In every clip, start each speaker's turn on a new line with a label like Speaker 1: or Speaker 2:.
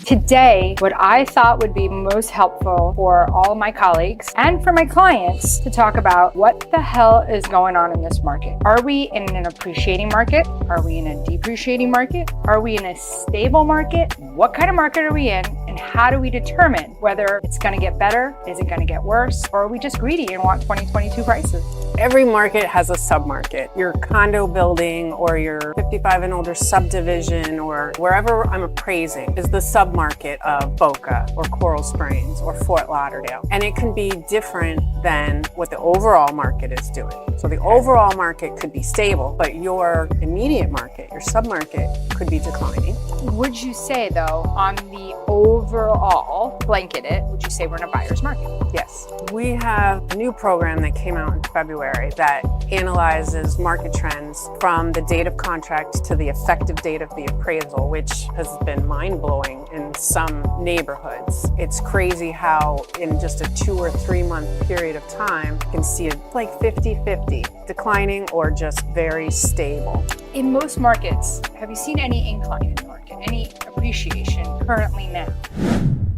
Speaker 1: Today, what I thought would be most helpful for all of my colleagues and for my clients to talk about what the hell is going on in this market. Are we in an appreciating market? Are we in a depreciating market? Are we in a stable market? What kind of market are we in? And how do we determine whether it's going to get better? Is it going to get worse? Or are we just greedy and want 2022 prices?
Speaker 2: Every market has a submarket. Your condo building or your 55 and older subdivision or wherever I'm appraising is the submarket of Boca or Coral Springs or Fort Lauderdale. And it can be different than what the overall market is doing. So the overall market could be stable, but your immediate market, your submarket, could be declining.
Speaker 1: Would you say though, on the overall blanketed, would you say we're in a buyer's market?
Speaker 2: Yes. We have a new program that came out in February that analyzes market trends from the date of contract to the effective date of the appraisal, which has been mind-blowing in some neighborhoods. It's crazy how in just a 2 or 3 month period of time, you can see it like 50-50, declining or just very stable.
Speaker 1: In most markets, have you seen any incline in the market, any appreciation currently now?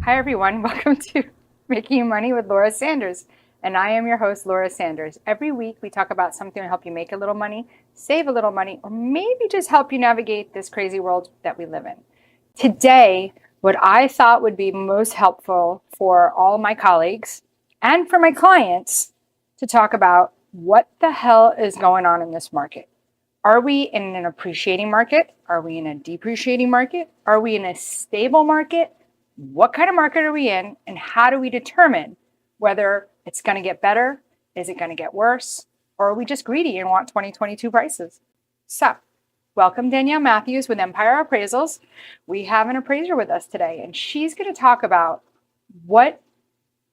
Speaker 1: Hi everyone, welcome to Making Money with Laura Sanders. And I am your host, Laura Sanders. Every week we talk about something to help you make a little money, save a little money, or maybe just help you navigate this crazy world that we live in. Today, what I thought would be most helpful for all of my colleagues and for my clients to talk about what the hell is going on in this market. Are we in an appreciating market? Are we in a depreciating market? Are we in a stable market? What kind of market are we in? And how do we determine whether it's going to get better? Is it going to get worse? Or are we just greedy and want 2022 prices? So, welcome Danielle Matthews with Empire Appraisals. We have an appraiser with us today, and she's going to talk about what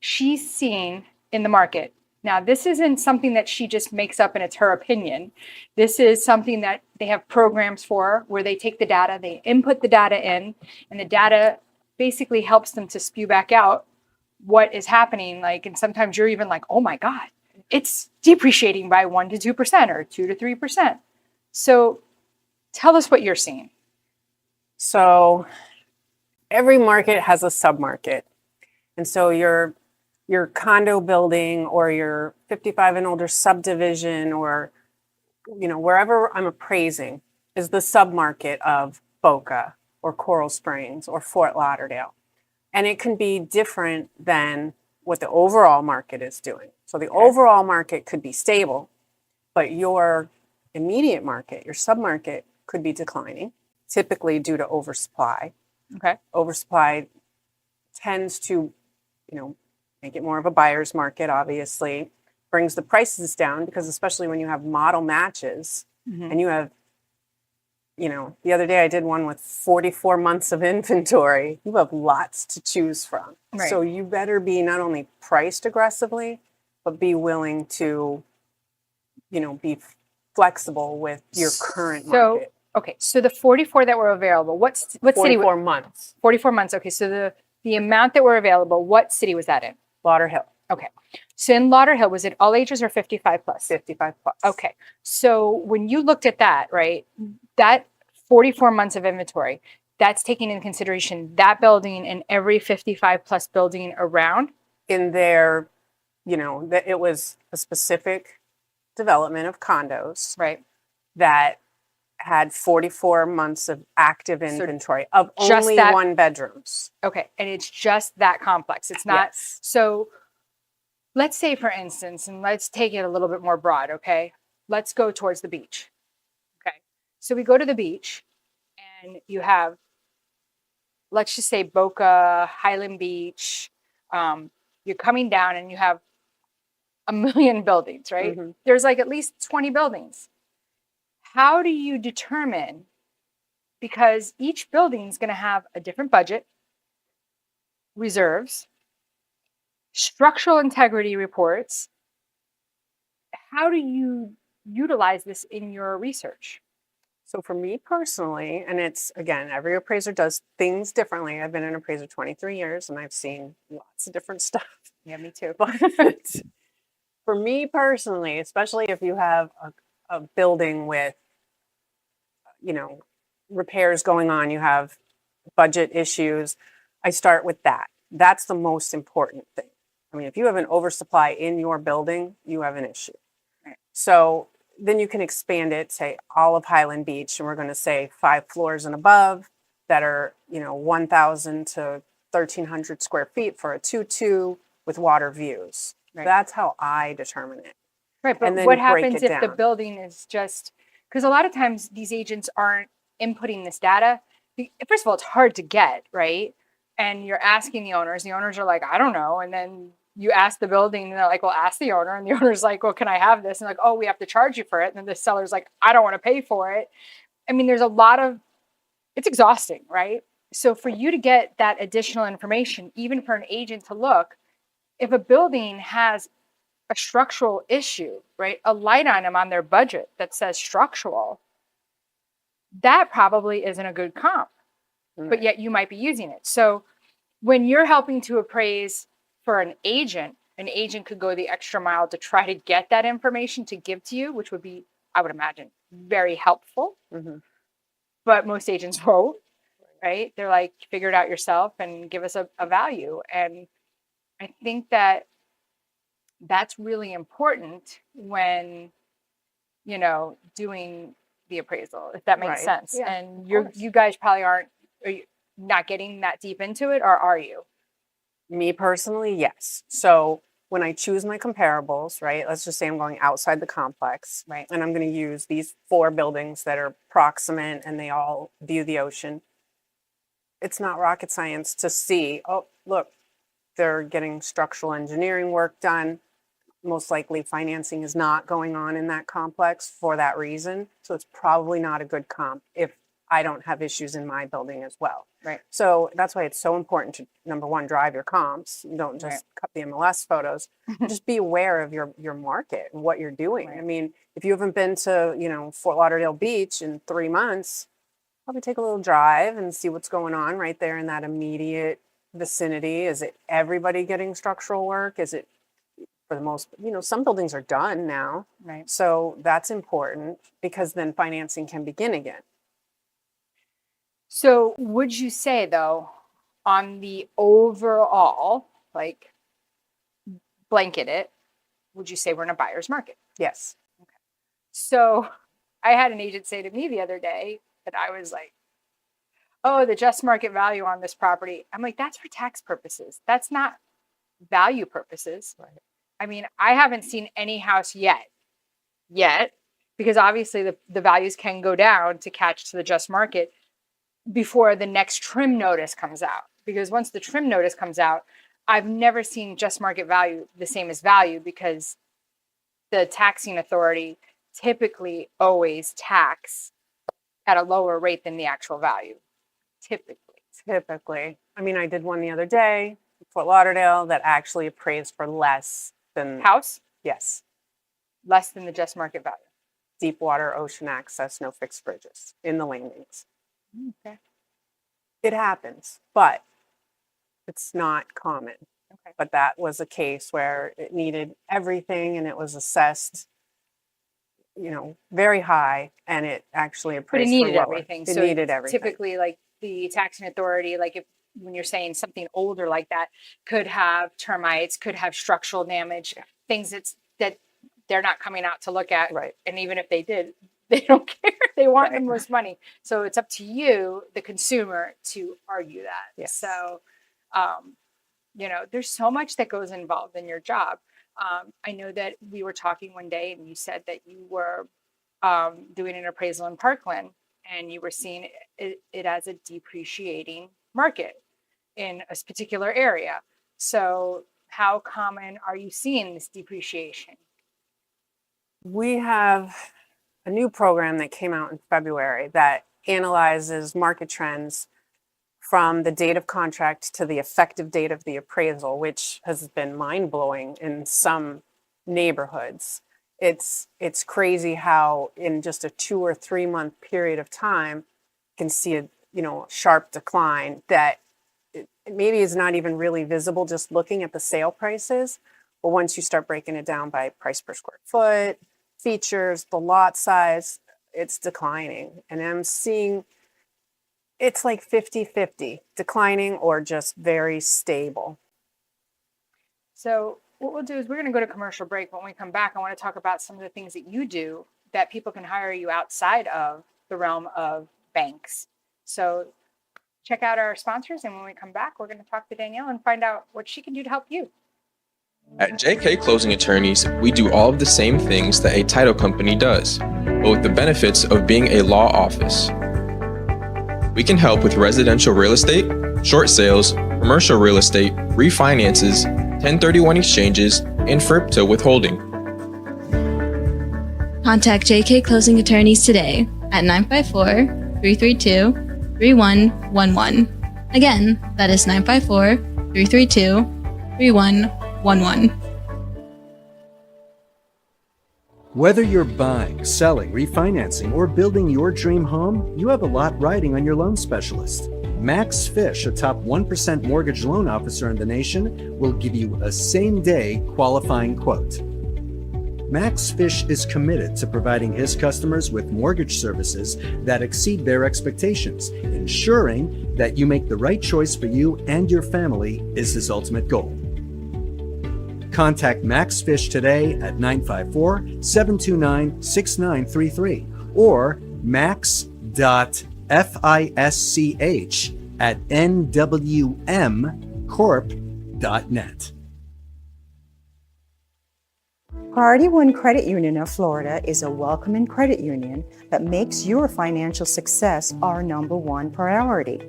Speaker 1: she's seeing in the market. Now, this isn't something that she just makes up and it's her opinion. This is something that they have programs for where they take the data, they input the data in, and the data basically helps them to spew back out what is happening. And sometimes you're even like, oh my God, it's depreciating by 1 to 2% or 2 to 3%. So tell us what you're seeing.
Speaker 2: So every market has a submarket. And so your condo building or your 55 and older subdivision or wherever I'm appraising is the submarket of Boca or Coral Springs or Fort Lauderdale. And it can be different than what the overall market is doing. So the overall market could be stable, but your immediate market, your submarket, could be declining, typically due to oversupply.
Speaker 1: Okay.
Speaker 2: Oversupply tends to, make it more of a buyer's market, obviously, brings the prices down because especially when you have model matches and you have, the other day I did one with 44 months of inventory. You have lots to choose from. Right. So you better be not only priced aggressively, but be willing to, be flexible with your current market.
Speaker 1: Okay, so the 44 that were available, what city?
Speaker 2: 44 months.
Speaker 1: 44 months. Okay, so the amount that were available, what city was that in?
Speaker 2: Lauderhill.
Speaker 1: Okay. So in Lauderhill, was it all ages or 55 plus?
Speaker 2: 55 plus.
Speaker 1: Okay. So when you looked at that, right, that 44 months of inventory, that's taking into consideration that building and every 55 plus building around?
Speaker 2: In there, that it was a specific development of condos.
Speaker 1: Right.
Speaker 2: That had 44 months of active inventory of only one bedrooms.
Speaker 1: Okay. And it's just that complex. It's not.
Speaker 2: Yes.
Speaker 1: So let's say, for instance, and let's take it a little bit more broad. Okay. Let's go towards the beach. Okay. So we go to the beach and you have, let's just say Boca, Highland Beach. You're coming down and you have a million buildings, right? Mm-hmm. There's like at least 20 buildings. How do you determine, because each building is going to have a different budget, reserves, structural integrity reports. How do you utilize this in your research?
Speaker 2: So for me personally, and it's, again, every appraiser does things differently. I've been an appraiser 23 years and I've seen lots of different stuff.
Speaker 1: Yeah, me too.
Speaker 2: But for me personally, especially if you have a building with, repairs going on, you have budget issues, I start with that. That's the most important thing. I mean, if you have an oversupply in your building, you have an issue.
Speaker 1: Right.
Speaker 2: So then you can expand it, say all of Highland Beach, and we're going to say 5 floors and above that are, 1,000 to 1,300 square feet for a 2-2 with water views.
Speaker 1: Right.
Speaker 2: That's how I determine it.
Speaker 1: Right, but
Speaker 2: And then
Speaker 1: what
Speaker 2: break
Speaker 1: happens
Speaker 2: it
Speaker 1: if the
Speaker 2: down.
Speaker 1: building is just, because a lot of times these agents aren't inputting this data. First of all, it's hard to get, right? And you're asking the owners are like, I don't know. And then you ask the building and they're like, well, ask the owner. And the owner's like, well, can I have this? And like, oh, we have to charge you for it. And then the seller's like, I don't want to pay for it. I mean, there's a lot of, it's exhausting, right? So for you to get that additional information, even for an agent to look, if a building has a structural issue, right? A light item on their budget that says structural, that probably isn't a good comp, but yet you might be using it. So when you're helping to appraise for an agent could go the extra mile to try to get that information to give to you, which would be, I would imagine, very helpful.
Speaker 2: Mm-hmm.
Speaker 1: But most agents won't, right? They're like, figure it out yourself and give us a value. And I think that that's really important when, doing the appraisal, if that makes
Speaker 2: Right.
Speaker 1: sense.
Speaker 2: Yeah,
Speaker 1: And
Speaker 2: of course.
Speaker 1: you guys probably are you not getting that deep into it, or are you?
Speaker 2: Me personally, yes. So when I choose my comparables, right, let's just say I'm going outside the complex,
Speaker 1: Right.
Speaker 2: and I'm going to use these 4 buildings that are proximate and they all view the ocean. It's not rocket science to see, oh, look, they're getting structural engineering work done. Most likely financing is not going on in that complex for that reason. So it's probably not a good comp if I don't have issues in my building as well.
Speaker 1: Right.
Speaker 2: So that's why it's so important to, number one, drive your comps. You don't just
Speaker 1: Right.
Speaker 2: cut the MLS photos. Just be aware of your market and what you're doing.
Speaker 1: Right.
Speaker 2: I mean, if you haven't been to, Fort Lauderdale Beach in 3 months, probably take a little drive and see what's going on right there in that immediate vicinity. Is it everybody getting structural work? Is it, for the most, some buildings are done now.
Speaker 1: Right.
Speaker 2: So that's important because then financing can begin again.
Speaker 1: So would you say, though, on the overall, like, blanket it, would you say we're in a buyer's market?
Speaker 2: Yes.
Speaker 1: So I had an agent say to me the other day that I was like, oh, the just market value on this property. I'm like, that's for tax purposes. That's not value purposes.
Speaker 2: Right.
Speaker 1: I mean, I haven't seen any house yet, because obviously the values can go down to catch to the just market before the next trim notice comes out. Because once the trim notice comes out, I've never seen just market value the same as value, because the taxing authority typically always tax at a lower rate than the actual value.
Speaker 2: Typically. I mean, I did one the other day, Fort Lauderdale, that actually appraised for less than,
Speaker 1: House,
Speaker 2: yes,
Speaker 1: less than the just market value.
Speaker 2: deep water, ocean access, no fixed bridges in the landings.
Speaker 1: Okay.
Speaker 2: It happens, but it's not common.
Speaker 1: Okay.
Speaker 2: But that was a case where it needed everything and it was assessed, very high, and it actually
Speaker 1: But it
Speaker 2: appraised
Speaker 1: needed
Speaker 2: for lower.
Speaker 1: everything.
Speaker 2: It
Speaker 1: So
Speaker 2: needed everything.
Speaker 1: typically, like the taxing authority, like when you're saying something older like that, could have termites, could have structural damage, things that they're not coming out to look at.
Speaker 2: Right.
Speaker 1: And even if they did, they don't care. They want the
Speaker 2: Right.
Speaker 1: most money. So it's up to you, the consumer, to argue that.
Speaker 2: Yes.
Speaker 1: So, there's so much that goes involved in your job. I know that we were talking one day and you said that you were doing an appraisal in Parkland, and you were seeing it as a depreciating market in a particular area. So how common are you seeing this depreciation?
Speaker 2: We have a new program that came out in February that analyzes market trends from the date of contract to the effective date of the appraisal, which has been mind-blowing in some neighborhoods. It's crazy how in just a 2 or 3 month period of time you can see a sharp decline that it maybe is not even really visible just looking at the sale prices. But once you start breaking it down by price per square foot, features, the lot size, it's declining. And I'm seeing It's like 50-50, declining or just very stable.
Speaker 1: So what we'll do is we're going to go to commercial break. When we come back, I want to talk about some of the things that you do that people can hire you outside of the realm of banks. So check out our sponsors, and when we come back, we're going to talk to Danielle and find out what she can do to help you.
Speaker 3: At JK Closing Attorneys, we do all of the same things that a title company does, but with the benefits of being a law office. We can help with residential real estate, short sales, commercial real estate, refinances, 1031 exchanges, and FRIPTA withholding.
Speaker 4: Contact JK Closing Attorneys today at 954-332-3111. Again, that is 954-332-3111.
Speaker 5: Whether you're buying, selling, refinancing, or building your dream home, you have a lot riding on your loan specialist. Max Fish, a top 1% mortgage loan officer in the nation, will give you a same-day qualifying quote. Max Fish is committed to providing his customers with mortgage services that exceed their expectations. Ensuring that you make the right choice for you and your family is his ultimate goal. Contact Max Fish today at 954-729-6933 or max.fisch@nwmcorp.net.
Speaker 6: Priority One Credit Union of Florida is a welcoming credit union that makes your financial success our number one priority.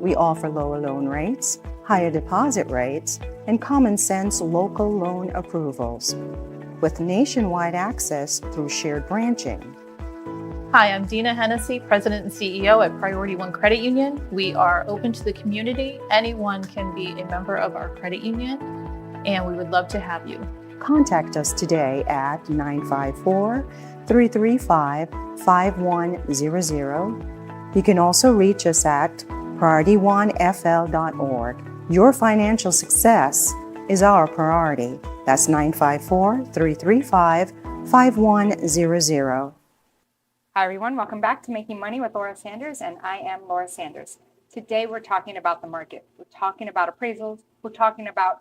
Speaker 6: We offer lower loan rates, higher deposit rates, and common sense local loan approvals, with nationwide access through shared branching.
Speaker 7: Hi, I'm Dina Hennessy, President and CEO at Priority One Credit Union. We are open to the community. Anyone can be a member of our credit union, and we would love to have you.
Speaker 6: Contact us today at 954-335-5100. You can also reach us at PriorityOneFL.org. Your financial success is our priority. That's 954-335-5100.
Speaker 1: Hi, everyone. Welcome back to Making Money with Laura Sanders, and I am Laura Sanders. Today, we're talking about the market. We're talking about appraisals. We're talking about,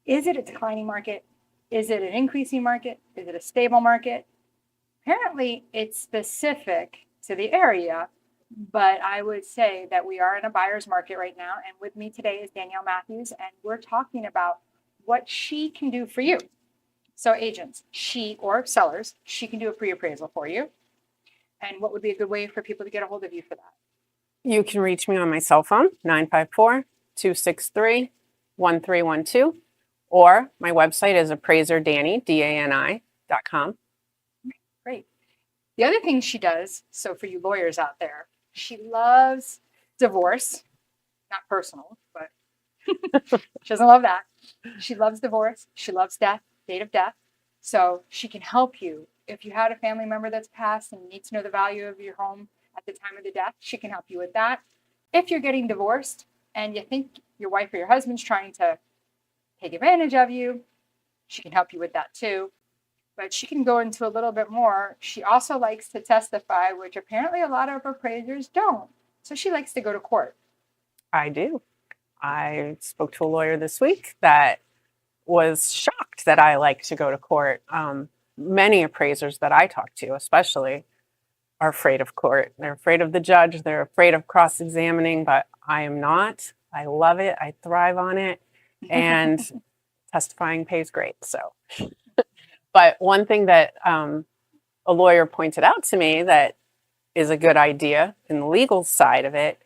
Speaker 1: is it a declining market? Is it an increasing market? Is it a stable market? Apparently, it's specific to the area, but I would say that we are in a buyer's market right now. And with me today is Danielle Matthews, and we're talking about what she can do for you. So agents, or sellers, she can do a pre-appraisal for you. And what would be a good way for people to get a hold of you for that?
Speaker 2: You can reach me on my cell phone, 954-263-1312, or my website is appraiser.com.
Speaker 1: Great. The other thing she does, so for you lawyers out there, she loves divorce, not personal, but she doesn't love that. She loves divorce. She loves death, date of death. So she can help you. If you had a family member that's passed and you need to know the value of your home at the time of the death, she can help you with that. If you're getting divorced and you think your wife or your husband's trying to take advantage of you, she can help you with that too. But she can go into a little bit more. She also likes to testify, which apparently a lot of appraisers don't. So she likes to go to court.
Speaker 2: I do. I spoke to a lawyer this week that was shocked that I like to go to court. Many appraisers that I talk to, especially, are afraid of court. They're afraid of the judge. They're afraid of cross-examining, but I am not. I love it. I thrive on it. And testifying pays great. So, but one thing that a lawyer pointed out to me that is a good idea in the legal side of it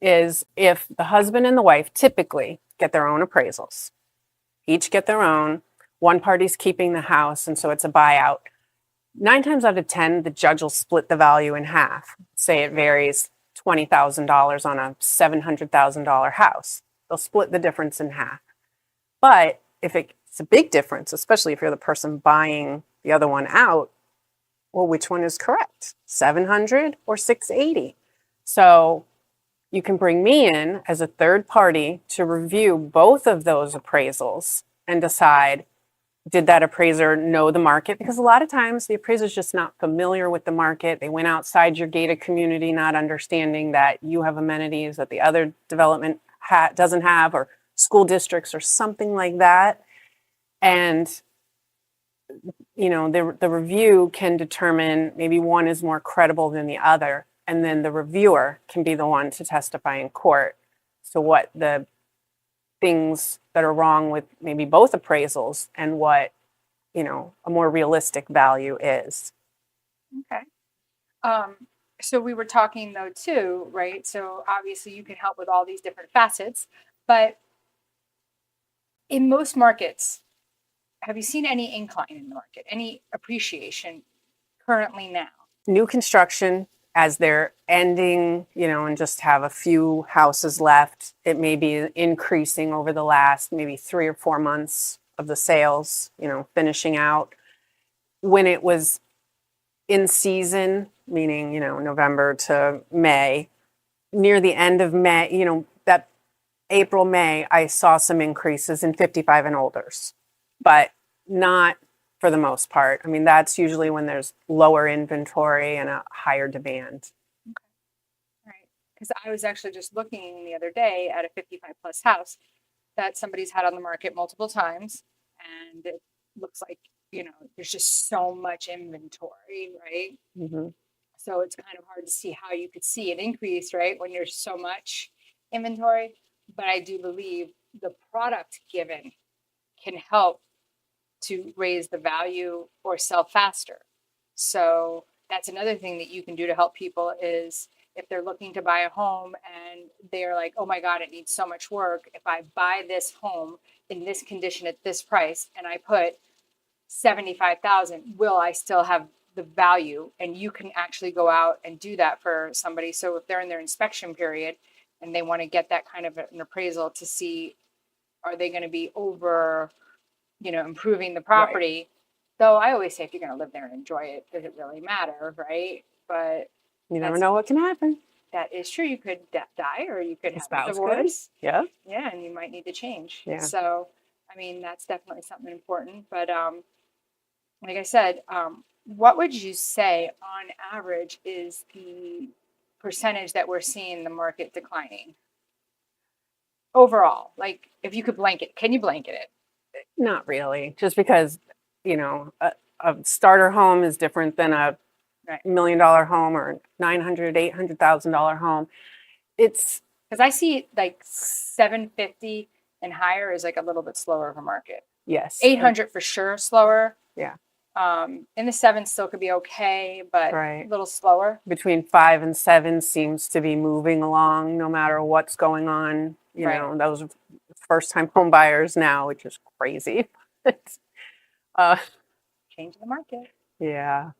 Speaker 2: is if the husband and the wife typically get their own appraisals, each get their own, one party's keeping the house, and so it's a buyout. 9 times out of 10, the judge will split the value in half. Say it varies $20,000 on a $700,000 house. They'll split the difference in half. But if it's a big difference, especially if you're the person buying the other one out, well, which one is correct? 700 or 680? So you can bring me in as a third party to review both of those appraisals and decide, did that appraiser know the market? Because a lot of times the appraiser is just not familiar with the market. They went outside your gated community, not understanding that you have amenities that the other development doesn't have, or school districts or something like that. And the review can determine maybe one is more credible than the other, and then the reviewer can be the one to testify in court. So what the things that are wrong with maybe both appraisals and what a more realistic value is.
Speaker 1: Okay. So we were talking though too, right? So obviously you can help with all these different facets, but in most markets, have you seen any incline in the market, any appreciation currently now?
Speaker 2: New construction, as they're ending, and just have a few houses left, it may be increasing over the last maybe 3 or 4 months of the sales, finishing out. When it was in season, meaning, November to May, near the end of May, that April, May, I saw some increases in 55 and olders, but not for the most part. I mean, that's usually when there's lower inventory and a higher demand.
Speaker 1: Right. Because I was actually just looking the other day at a 55 plus house that somebody's had on the market multiple times. And it looks like, there's just so much inventory, right?
Speaker 2: Mm-hmm.
Speaker 1: So it's kind of hard to see how you could see an increase, right? When there's so much inventory. But I do believe the product given can help to raise the value or sell faster. So that's another thing that you can do to help people is if they're looking to buy a home and they're like, oh my God, it needs so much work. If I buy this home in this condition at this price and I put 75,000, will I still have the value? And you can actually go out and do that for somebody. So if they're in their inspection period and they want to get that kind of an appraisal to see, are they going to be over, improving the property? Though I always say, if you're going to live there and enjoy it, does it really matter, right? But
Speaker 2: you never know what can happen.
Speaker 1: That is true. You could die, or you could have a
Speaker 2: Spouse
Speaker 1: divorce.
Speaker 2: could. Yeah.
Speaker 1: Yeah, and you might need to change.
Speaker 2: Yeah.
Speaker 1: So, I mean, that's definitely something important. But like I said, what would you say on average is the percentage that we're seeing the market declining overall? Like, if you could blanket, can you blanket it?
Speaker 2: Not really, just because, a starter home is different than a
Speaker 1: Right.
Speaker 2: $1 million home or $900,000, $800,000 home. It's
Speaker 1: Because I see like 750 and higher is like a little bit slower of a market.
Speaker 2: yes,
Speaker 1: 800 for sure slower.
Speaker 2: Yeah.
Speaker 1: In the sevens still could be okay, but
Speaker 2: Right.
Speaker 1: a little slower.
Speaker 2: Between 5 and 7 seems to be moving along no matter what's going on.
Speaker 1: Right.
Speaker 2: Those are first-time home buyers now, which is crazy.
Speaker 1: Change the market.
Speaker 2: Yeah.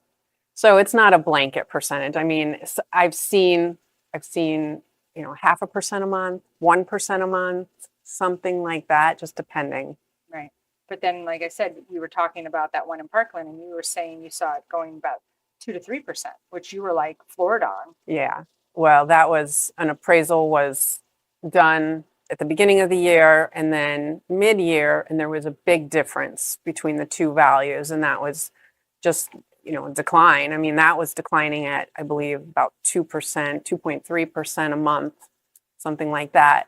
Speaker 2: So it's not a blanket percentage. I mean, I've seen, 0.5% a month, 1% a month, something like that, just depending.
Speaker 1: Right. But then, like I said, we were talking about that one in Parkland, and you were saying you saw it going about 2 to 3%, which you were like floored on.
Speaker 2: Yeah. Well, that was an appraisal was done at the beginning of the year and then mid-year, and there was a big difference between the two values, and that was just decline. I mean, that was declining at, I believe, about 2%, 2.3% a month, something like that.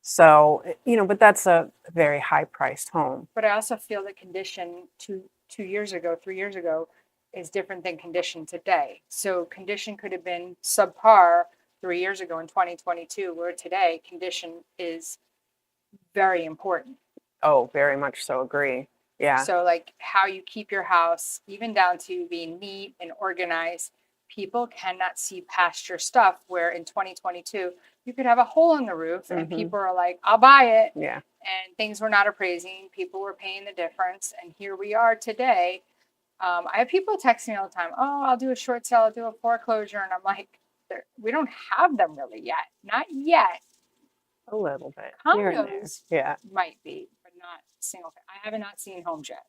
Speaker 2: So, but that's a very high priced home.
Speaker 1: But I also feel that condition 2 years ago, 3 years ago, is different than condition today. So condition could have been subpar 3 years ago in 2022, where today condition is very important.
Speaker 2: Oh, very much so agree. Yeah.
Speaker 1: So like how you keep your house, even down to being neat and organized, people cannot see past your stuff, where in 2022, you could have a hole in the roof and people are like, I'll buy it.
Speaker 2: Yeah.
Speaker 1: And things were not appraising. People were paying the difference. And here we are today. I have people text me all the time, oh, I'll do a short sale, I'll do a foreclosure. And I'm like, we don't have them really yet. Not yet.
Speaker 2: A little bit. Here and there.
Speaker 1: Condos
Speaker 2: Yeah.
Speaker 1: might be, but not single. I have not seen homes yet.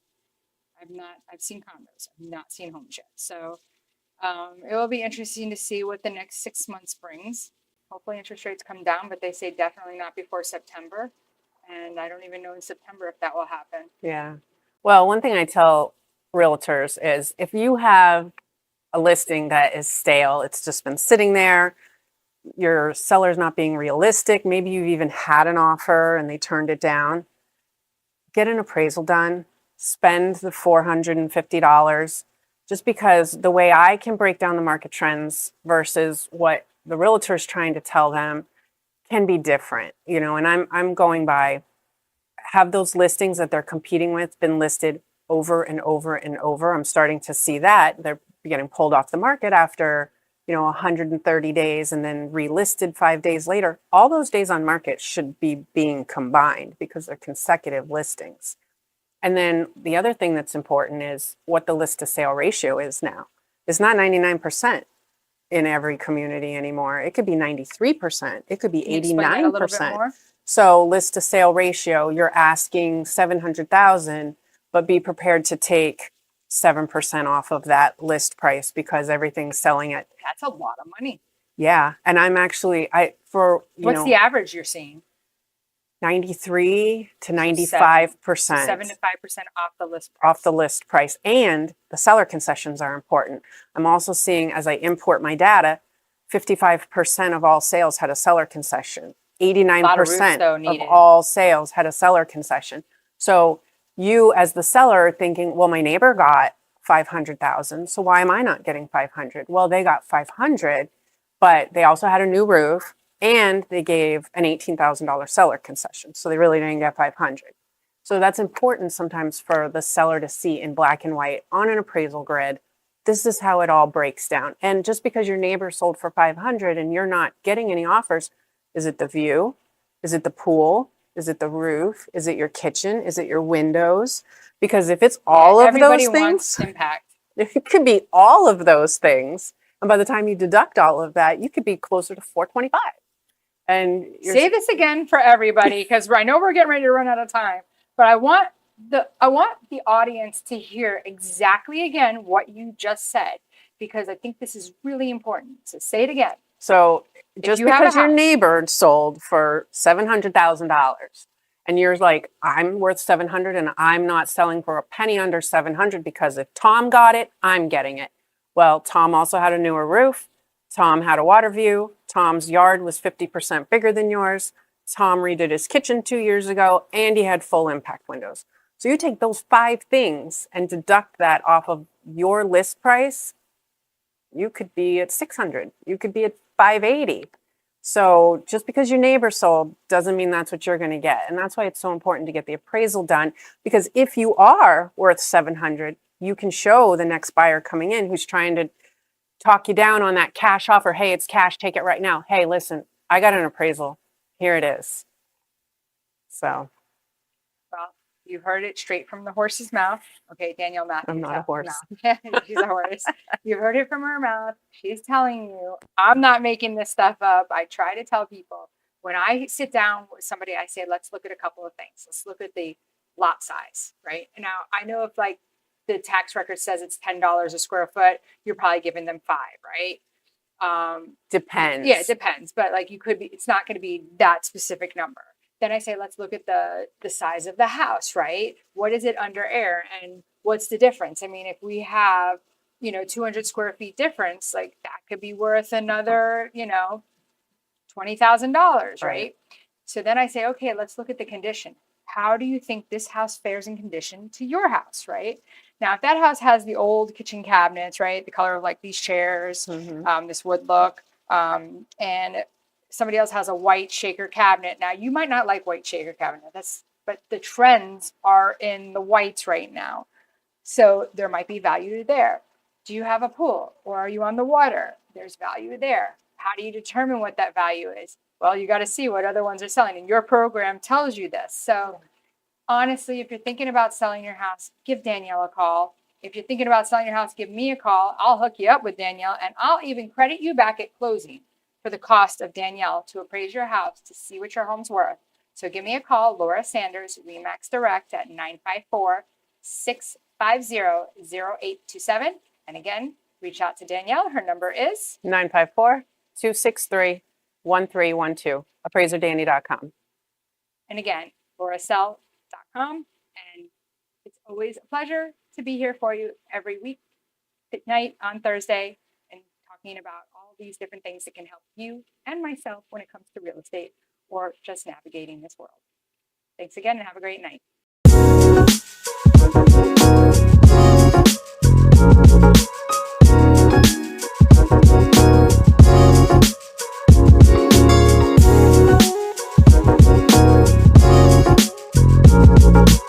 Speaker 1: I've seen condos. I've not seen homes yet. So it will be interesting to see what the next 6 months brings. Hopefully interest rates come down, but they say definitely not before September. And I don't even know in September if that will happen.
Speaker 2: Yeah. Well, one thing I tell realtors is if you have a listing that is stale, it's just been sitting there, your seller's not being realistic, maybe you've even had an offer and they turned it down, get an appraisal done, spend the $450, just because the way I can break down the market trends versus what the realtor's trying to tell them can be different, you know, and I'm going by, have those listings that they're competing with been listed over and over and over? I'm starting to see that they're getting pulled off the market after, you know, 130 days and then relisted 5 days later. All those days on market should be being combined because they're consecutive listings. And then the other thing that's important is what the list to sale ratio is now. It's not 99% in every community anymore. It could be 93%. It could be
Speaker 1: Can you explain that a little bit
Speaker 2: 89%.
Speaker 1: more?
Speaker 2: So list to sale ratio, you're asking 700,000, but be prepared to take 7% off of that list price because everything's selling at,
Speaker 1: That's a lot of money.
Speaker 2: yeah. And I'm actually,
Speaker 1: What's the average you're seeing?
Speaker 2: 93 to 95%.
Speaker 1: 7 to 5% off the list price.
Speaker 2: Off the list price. And the seller concessions are important. I'm also seeing, as I import my data, 55% of all sales had a seller concession. 89% of all sales had a seller concession. So you as the seller are thinking, well, my neighbor got 500,000, so why am I not getting 500? Well, they got 500, but they also had a new roof and they gave an $18,000 seller concession. So they really didn't get 500. So that's important sometimes for the seller to see in black and white on an appraisal grid. This is how it all breaks down. And just because your neighbor sold for 500 and you're not getting any offers, is it the view? Is it the pool? Is it the roof? Is it your kitchen? Is it your windows? Because if it's all of
Speaker 1: Everybody
Speaker 2: those
Speaker 1: wants
Speaker 2: things,
Speaker 1: impact.
Speaker 2: it could be all of those things. And by the time you deduct all of that, you could be closer to 425. And
Speaker 1: Say this again for everybody, because I know we're getting ready to run out of time, but I want the audience to hear exactly again what you just said, because I think this is really important. So say it again.
Speaker 2: So just
Speaker 1: you have a
Speaker 2: because your
Speaker 1: house-
Speaker 2: neighbor sold for $700,000 and you're like, I'm worth 700 and I'm not selling for a penny under 700 because if Tom got it, I'm getting it. Well, Tom also had a newer roof. Tom had a water view. Tom's yard was 50% bigger than yours. Tom redid his kitchen 2 years ago and he had full impact windows. So you take those 5 things and deduct that off of your list price, you could be at 600. You could be at 580. So just because your neighbor sold doesn't mean that's what you're going to get. And that's why it's so important to get the appraisal done, because if you are worth 700, you can show the next buyer coming in who's trying to talk you down on that cash offer. Hey, it's cash, take it right now. Hey, listen, I got an appraisal. Here it is. So.
Speaker 1: Well, you heard it straight from the horse's mouth. Okay, Danielle Matthews.
Speaker 2: I'm not a horse.
Speaker 1: No. She's a horse. You heard it from her mouth. She's telling you, I'm not making this stuff up. I try to tell people when I sit down with somebody, I say, let's look at a couple of things. Let's look at the lot size, right? And now I know if like the tax record says it's $10 a square foot, you're probably giving them 5, right?
Speaker 2: Depends.
Speaker 1: Yeah, it depends. But like you could be, it's not going to be that specific number. Then I say, let's look at the size of the house, right? What is it under air and what's the difference? I mean, if we have, 200 square feet difference, like that could be worth another, $20,000, right? So then I say, okay, let's look at the condition. How do you think this house fares in condition to your house, right? Now, if that house has the old kitchen cabinets, right, the color of like these chairs, this wood look, and somebody else has a white shaker cabinet. Now, you might not like white shaker cabinet, but the trends are in the whites right now. So there might be value there. Do you have a pool or are you on the water? There's value there. How do you determine what that value is? Well, you got to see what other ones are selling, and your program tells you this. So honestly, if you're thinking about selling your house, give Danielle a call. If you're thinking about selling your house, give me a call. I'll hook you up with Danielle, and I'll even credit you back at closing for the cost of Danielle to appraise your house to see what your home's worth. So give me a call, Laura Sanders, Remax Direct at 954-650-0827. And again, reach out to Danielle. Her number is
Speaker 2: 954-263-1312, appraiserdanny.com.
Speaker 1: And again, laurasell.com. And it's Always a pleasure to be here for you every week at night on Thursday and talking about all these different things that can help you and myself when it comes to real estate or just navigating this world. Thanks again and have a great night.
Speaker 8: Thank you.